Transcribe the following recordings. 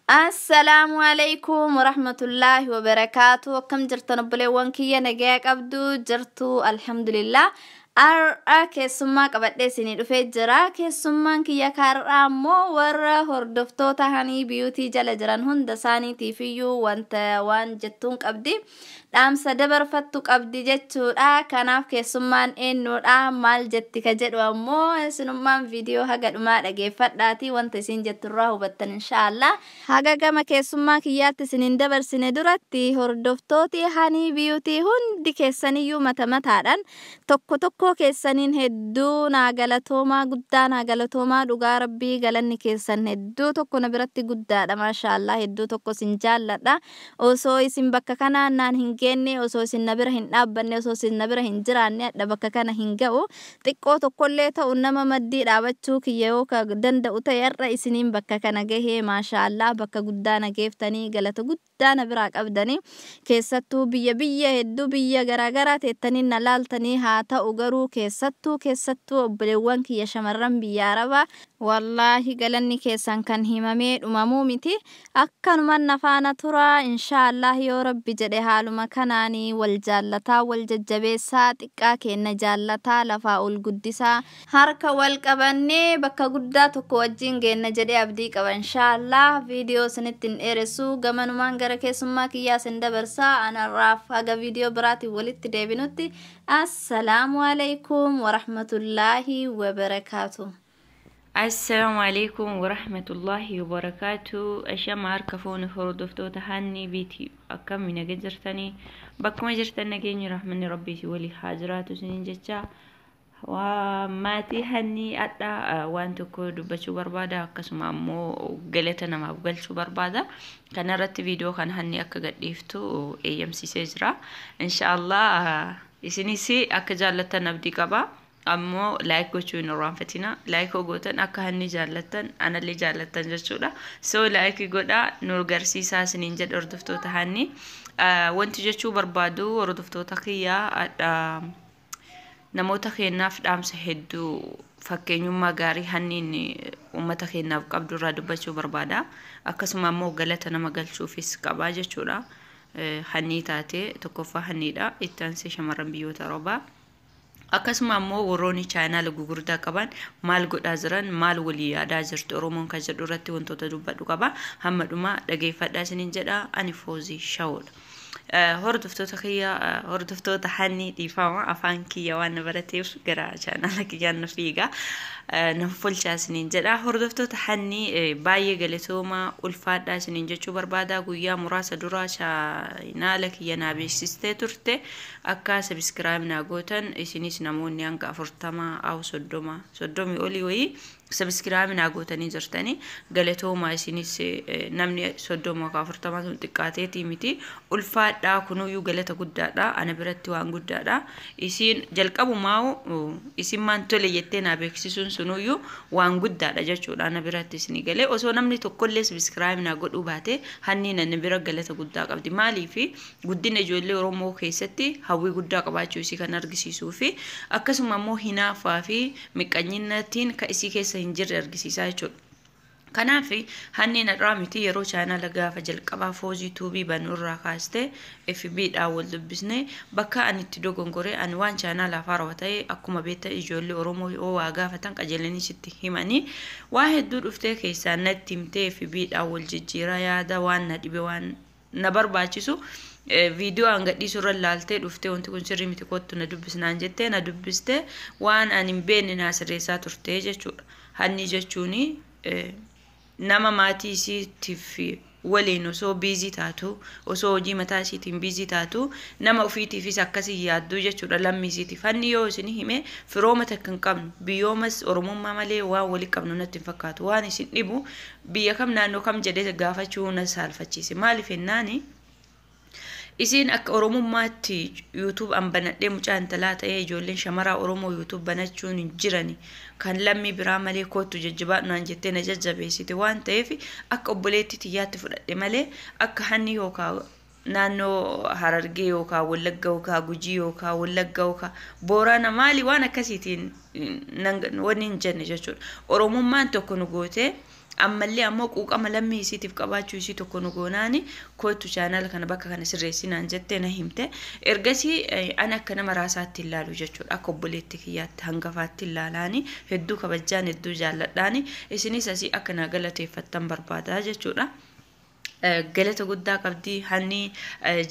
السلام عليكم ورحمة الله وبركاته. كم جرتنا بلوان كيا نجاك أبدو جرتو الحمد لله. كيسما قبل سنين رفجرا كيسما كيا كرامو ورا هردفتو تهاني بيوتي جلجران هند ساني تيفيو وان جتونك أبدي سدبر فتوك أبدي جتو كناف كيسمان إنو مال جتك جد ومو سنمان فيديو هاقد ما لقي فتاتي وانت سين جتراه بطن إن شاء الله هاقا كما كيسما كيات سنين دبر سندراتي هردفتوتي هاني بيوتي هند كيسانيو متمتاران tokko keessaniin hedduu naagalatoomaa guddaa naagalatoomaa dhugaa rabbii galanni keessan hedduu tokko na biratti guddaadha maashaallah hedduu tokko sin jaalladha osoo isin bakka kanaan naan hin geenne osoo isin na bira hin dhaabbanne osoo isin na bira hin jiraanne adda bakka kana hin ga'u xiqqoo tokkollee ta'u nama maddii dhaabachuu kiyyoo ka danda'u ta'e irra isiniin bakka kana gahee maashaallah bakka guddaa na geeftanii galata guddaa na biraa qabdanii keessattuu biyya hedduu biyya garaagaraa teettanii na laaltanii haa ta'u garuu keessattuu obboleewwan kiyya shamarran biyya arabaa wallahi galanni keessan kan himamee dhumamuu miti akkanumaan nafaana tura inshaallah yoo rabbi jedhe haaluma kanaanii wal jaallataa wal jajjabeessaa xiqqaa kenna jaallataa lafaa ol guddisaa harka wal qabannee bakka guddaa tokko wajjin geenna jedhe abdii qaba inshaallah viidiyoo sanittiin dheeressu gamanumaan gara keessummaa kiyyaa sin dabarsaa anarraaf haga viidiyoo biraatiin walitti deebinutti assalamu alaikum warahmatullahi wabarakatuh. السلام عليكم ورحمة الله وبركاته. أشمار كفون هردفتو تهاني بيتي أكم من جرتني بكم جرتنا جيني رحمن ربي ولي حاجرات سنين جتا وما تهني أتا وانتو كود بشو بربادا قسم أمو قلتنا ما بقلشو بربادا كان رت فيديو كان هني أكا قد يفتو AMC سجرا إن شاء الله إسنيسي أكا جالتنا بدي قبا ammoo like gochuu hin irraanfatina like gootan akka hanni jaallatan anallee jaallatan jechuudha so like godha nu garsiisaa isiniin jedha hordoftoota hanni wanti jechuu barbaadu hordoftoota kiyyaa namoota keenyaaf dhaamsa hedduu fakkeenyummaa gaarii hanniin uummata keenyaaf qabdu irraa dubbachuu barbaada akkasuma ammoo galata nama galchuufis qabaa jechuudha hanni taate tokkoffaa hanniidha itti aansee shamarran biyyoota Arabaa akkasuma ammoo warroonni chaanaala gugurdaa qaban maal godhaa jiran maal walii yaadaa jirtu Oromoon kan jedhu irratti wantoota dubbadhu qaba hamma dhuma dhageeffadhaa isiniin jedha ani Foozii Shaawudha hordoftoota kiyya hordoftoota hanni dhiifama afaan kiyya waan barateef gara chaanaala kiyyaan na fiiga na folchaa isiniin jedha hordoftoota hanni baay'ee galatooma ulfaadhaa isiniin jechuu barbaada guyyaa muraasa dura chaanaala kiyya na beeksistee turte akka subscribe na gootan isinis namoonni hanga 40 au 30 olii wayii subscribe na gootanii jirtanii galatooma isinis namni 30 ka 40 sun xiqqaateeti miti ulfaadhaa kunuyyuu galata guddaadha ana biratti waan guddaadha isin jalqabumaa isin maan tole jettee na beeksisuun sunuyyuu waan guddaadha jechuudha ana biratti isini galee osoo namni tokkollee subscribe na godhuu baate hanni nan bira galata guddaa qabdi maaliif guddina ijoollee Oromoo keessatti hawwii guddaa qabaachuu isii kan argisiisuu fi akkasuma ammoo hinaafaa fi miqanyinnatiin ka isii keessa hin jirre argisiisaa jechuudha kanaaf hanni nadhaa miti yeroo chaanaala gaafa jalqabaa Foozii tuubii banurraa kaaste FB dhaa wal dubbisne bakka ani itti dogongore ani waan chaanaala afaaraa ta'e akkuma beekta ijoollee Oromoo oo waa gaafatan qajeelanii sitti himanii waa hedduu dhuftee keessaa natti himtee FB dhaa wal jijjiiraa yaada waan na dhibe waan na barbaachisu video angadhiisu irra laaltee dhuftee wanti kun sirrii miti kottu na dubbisnaan jettee na dubbiste waan ani hin beekne na sirreessaa turte jechuudha hanni jechuuni nama maatii isiitiif waliin osoo biizii taatu osoo hojii mataa isiitiin biizii taatu nama ofiitiifis akkasii yaadduu jechuudha lammii isiitiif hanni yoo isin hime firooma takka hin qabnu biyyoomas Oromummaa malee waan walii qabnu natti hin fakkaatu waan isin dhibu biyya kam naannoo kam jedhee gaafachuu na saalfachiise maaliif ennaani isin akka Oromummaatti YouTube banadhee mucaa intalaa ta'ee ijoolleen shamaraa Oromoo YouTube banachuun hin jirani kan lammii biraa malee kootu jajjabaadhu naan jettee na jajjabeessite waan ta'eef akka obboleetti tiyyaatti fudhadhe malee akka hanni yookaan naannoo Harargee yookaan Wallagga yookaan Gujii yookaan Wallagga yookaan Boorana maali waan akkasiitiin wanni hin jenne jechuudha Oromummaan tokko nu gootee ammallee ammoo quuqama lammii isiitiif qabaachuu isii tokko nu goonaani kootu channel kana bakka kana sirreessinaan jettee na himte ergasii ana akka nama raasaatti ilaalu jechuudha akka obboleetti kiyyaatti hangafaatti ilaalaani hedduu kabajaan hedduu jaalladhaani isinis asii akka na galateeffattan barbaada jechuudha. galata guddaa qabdi hanni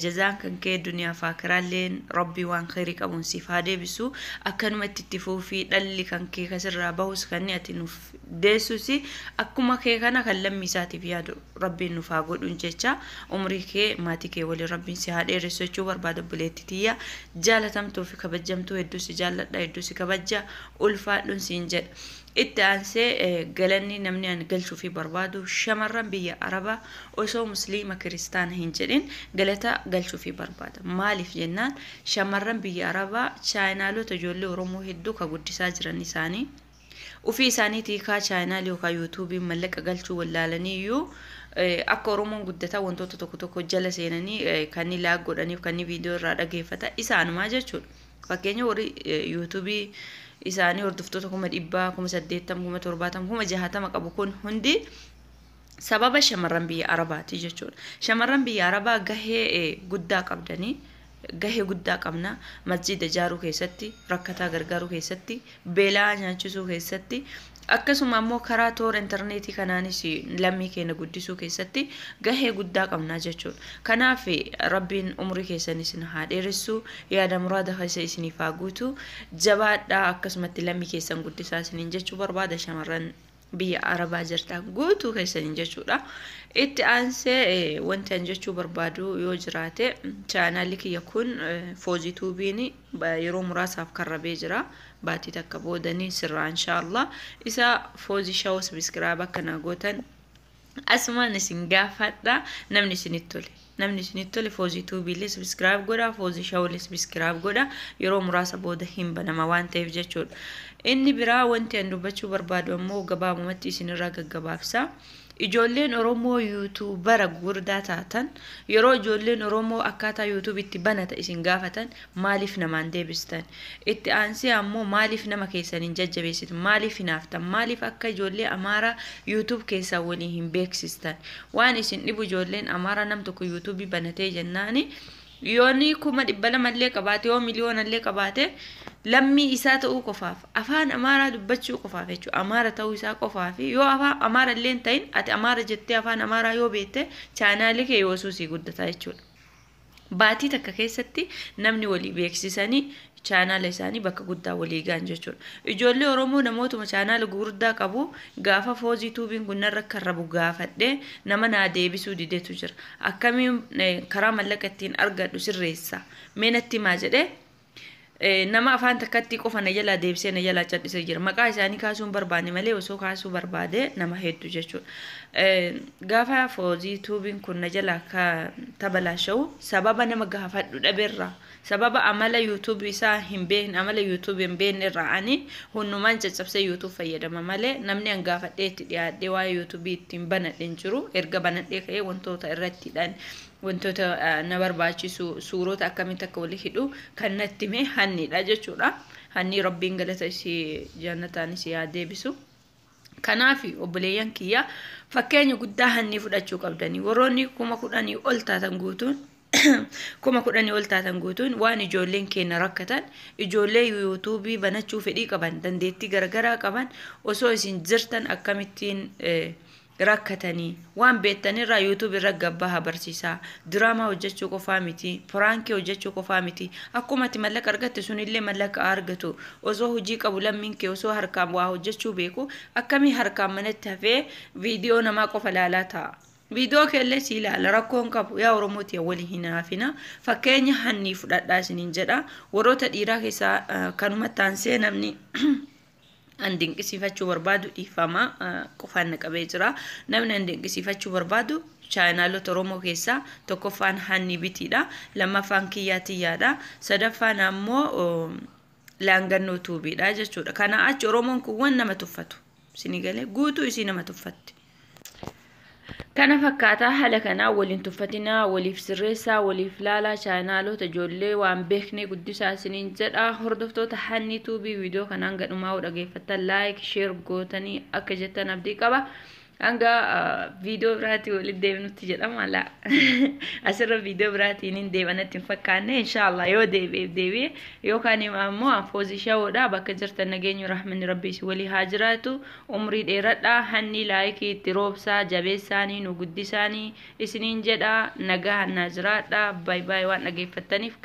jazaan kan kee duniyaa faakiraalleen rabbii waan khairii qabuun siif haa deebisu akkanumatti itti fuufii dhalli kan kee kasirraa bahus kan ati nuuf deessusi akkuma kee kana kan lammiisaatiif yaadu rabbiin nuuf haa godhuun jecha umrii kee maatii kee waliin rabbiin si haa dheeressu jechuu barbaada buleettitiyya jaalatamtuu fi kabajamtuu hedduu si jaalladha hedduu si kabajja ulfaadhuun siin jedha. itti aansee galanni namni an galchuu fi barbaadu shamarran biyya arabaa osoo musliima kiristaana hin jedhin galata galchuu fi barbaada maaliif jennaan shamarran biyya arabaa chaayinaalota ijoollee oromoo hedduu ka guddisaa jiran isaanii ufii isaaniitii kaa chaayinaal yookaan yuutuubiin mallaqa galchuu wallaalanii iyyuu akka oromoon guddataa wantoota tokko tokko jala seenanii kan ni laag godhaniif kan ni viidiyoo irraa dhageeffata isaanumaa jechuudha fakkeenya warri yuutuubii isaanii hordoftoota 100 180 170 160 qabu kun hundi sababa shamarran biyya arabaati jechuudha. Shamarran biyya arabaa gahee guddaa qabdanii gahee guddaa qabna masjida ijaaruu keessatti rakkataa gargaaruu keessatti beelaa nyaachisuu keessatti akkasuma ammoo karaa toora intarneetii kanaanis lammii keenya guddisuu keessatti gahee guddaa qabna jechuudha. Kanaaf rabbiin umrii keessanis haa dheeressu yaada muraada keessa isiniif haa guutu jabaadhaa akkasumatti lammii keessan guddisaa isiniin jechuu barbaada shamarran biyya arabaa jirtan guutuu keessaniin jechuudha. Itti aansee wanti an jechuu barbaadu yoo jiraate chaanaalli kiyya kun Foozii Tuubiin yeroo muraasaaf karrabee jira. Baatii takka boodanii sirraa inshallah isa Foozii Shawoo subscribe akka na gootan asumaan isin gaafadha namni isinitti tole Foozii Tuubiilee subscribe godha Foozii Shawoo subscribe godha yeroo muraasa booda hin banama waan ta'eef jechuudha. Inni biraa wanti an dubbachuu barbaadu ammoo gabaabumatti isinirraa gaggabaabsa. Ijoolleen Oromoo YouTubera gurguddaa taatan yeroo ijoolleen Oromoo akkaataa YouTube itti banata isin gaafatan maaliif namaan deebistan itti aansee ammoo maaliif nama keessaniin jajjabeessitan maaliif hinaaftan maaliif akka ijoollee Amaaraa YouTube keessaa waliin hin beeksistan waan isin dhibu ijoolleen Amaaraa nam tokko YouTube banatee jennaani yooni 200 mallee qabaate yoo miliyoonallee qabaate lammii isaa ta'uu qofaaf afaan Amaaraa dubbachuu qofaaf jechuudha Amaara ta'uu isaa qofaaf yoo afaan Amaara illee ta'in ati Amaara jettee afaan Amaaraa yoo beekte chaanaalii kee yoo suusii guddataa jechuudha. Baatii takka keessatti namni walii beeksisanii chaanaala isaanii bakka guddaa walii gaan jechuudha. Ijoollee Oromoo namootuma chaanaala gurguddaa qabu gaafa Foozii Tuubiin gunnarra karrabu gaafadhee nama naa deebisuu dideetu jira. Akkamiin karaa mallaqa ittiin argadhu sirreessa meenatti maa jedhee nama afaan takkatti qofa na jala deebisee na jala cadhisee jira maqaa isaanii kaasuun barbaanne malee osoo kaasuu barbaade nama hedduu jechuudha. Gaafa Foozii Tuubiin kun na jala ka tabalaasha'u sababa nama gaafadhu dhabeerraa sababa amala YouTube isaa hin beekne amala YouTube hin beekne irraa ani hundumaan caccabsee YouTube fayyadama malee namni an gaafadhee itti dhiyaadhee waa'ee YouTube ittiin banadheen jiru erga banadhee ka'ee wantoota irrattiidhaan wantoota na barbaachisu suurota akkamitti akka walii hidhu kan natti mee hannidha jechuudha. Hanni rabbiin galata isii jannataanis yaa deebisu. Kanaaf obboleeyyan kiyya fakkeenya guddaa hanni fudhachuu qabdanii warroonni 10,000 ol taatan guutuun 10,000 ol taatan guutuun waan ijoolleen keenya rakkatan ijoollee YouTube banachuu fedhii qaban dandeettii garagaraa qaban osoo isin jirtan akkamittiin rakkatanii waan beektanirraa YouTube irra gabbaha barsiisaa diraamaa hojjechuu qofaa miti prank hojjechuu qofaa miti akkuma ati mallaqa argatte sunillee mallaqa argatu osoo hojii qabu lammiin kee osoo harkaan waa hojjechuu beeku akkamii harkaan manatti hafee viidiyoo namaa qofa laalaa ta'a. Viidiyoo keellee si ilaala rakkoon qabu yaa Oromooti walii hin haafina fakkeenya hanni fudhadhaa isiniin jedha warroota dhiiraa keessaa kanuma taansee namni an dinqisiifachuu barbaadu dhiifama qofaan naqabee jira namni an dinqisiifachuu barbaadu chaanaalota Oromoo keessaa tokkoffaan hanni bitiidha lammaffaan kiyyaatiyyaadha sadaffaan ammoo laangannoo tuubiidha jechuudha. Kana achi Oromoon kun waan nama tuffatu isinii galee guutuu isii nama tuffatti. Kana fakkaataa haala kanaa waliin tuffatinaa waliif sirreessaa waliif laalaa chaanaalota ijoollee waan beeknee guddisaa isiniin jedha hordoftoota hanni tuubii viidiyoo kanaan gadhumaa dhageeffattan like share gootanii akka jettan abdii qaba. hanga viidiyoo biraatii walitti deebinutti jedhama la asirra viidiyoo biraatiin hin deebanatti hin fakkaanne inshallah yoo deebi'e yookaan immoo anfoozii shawoodha bakka jirtan nageenyu rahmanni rabbii si walii haa jiraatu umrii dheeradha hanni laayikii itti roobsaa jabeessaanii nu guddisaanii isiniin jedha nagaa hannaa jiraadha baay baay waan dhageeffattaniif